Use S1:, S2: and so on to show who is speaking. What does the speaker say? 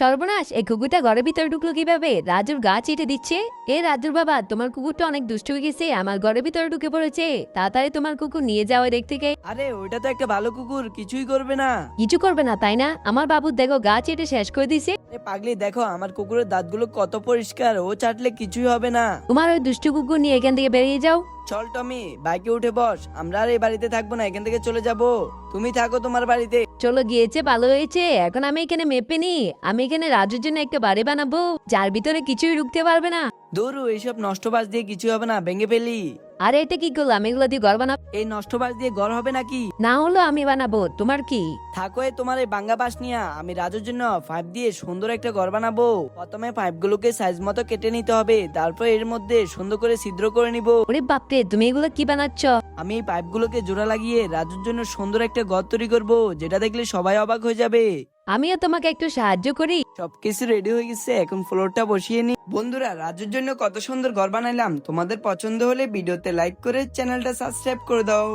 S1: সর্বনাশ, এই কুকুরটা ঘরের ভিতরে ঢুকলো কিভাবে? রাজুর গা চেটে দিচ্ছে। এ রাজুর বাবা, তোমার কুকুরটা অনেক দুষ্ট হয়ে গেছে, আমার ঘরের ভিতরে ঢুকে পড়েছে। তাড়াতাড়ি তোমার কুকুর নিয়ে যাও এদিক থেকে।
S2: আরে ওইটা তো একটা ভালো কুকুর, কিছুই করবে না।
S1: কিছু করবে না তাই না? আমার বাবুর দেখো গা চেটে শেষ করে দিছে।
S2: আরে পাগলি, দেখো আমার কুকুরের দাঁতগুলো কত পরিষ্কার, ও চাটলে কিছুই হবে না।
S1: তোমার ওই দুষ্টু কুকুর নিয়ে এখান থেকে বেরিয়ে যাও।
S2: চল টমি, বাইকে উঠে বস, আমরা আর এই বাড়িতে থাকবো না, এখান থেকে চলে যাব। তুমি থাকো তোমার বাড়িতে।
S1: চলো, গিয়েছে ভালো হয়েছে। এখন আমি এখানে মেপে নি, আমি এখানে রাজুর জন্য একটা বাড়ি বানাবো, যার ভিতরে কিছুই ঢুকতে পারবে না।
S2: দূর, এইসব নষ্ট বাস দিয়ে কিছু হবে না, ভেঙে ফেলি।
S1: আরে এটা কি করলাম? এগুলো দিয়ে ঘর বানাবো
S2: এই নষ্ট বাস দিয়ে ঘর হবে নাকি?
S1: না? হলো আমি বানাবো, তোমার কি?
S2: থাকো তোমার এই বাঙ্গা বাস নিয়া, আমি রাজুর জন্য পাইপ দিয়ে সুন্দর একটা ঘর বানাবো। প্রথমে পাইপগুলোকে সাইজ মতো কেটে নিতে হবে, তারপর এর মধ্যে সুন্দর করে ছিদ্র করে নিব।
S1: ওরে বাপরে, তুমি এগুলো কি বানাচ্ছ?
S2: আমি এই পাইপগুলোকে জোড়া লাগিয়ে রাজুর জন্য সুন্দর একটা ঘর তৈরি করব, যেটা দেখলে সবাই অবাক হয়ে যাবে।
S1: আমিও তোমাকে একটু সাহায্য করি।
S2: সবকিছু রেডি হয়ে গেছে, এখন ফ্লোরটা বসিয়ে নি। বন্ধুরা, রাজুর জন্য কত সুন্দর ঘর বানাইলাম। তোমাদের পছন্দ হলে ভিডিওতে লাইক করে চ্যানেলটা সাবস্ক্রাইব করে দাও।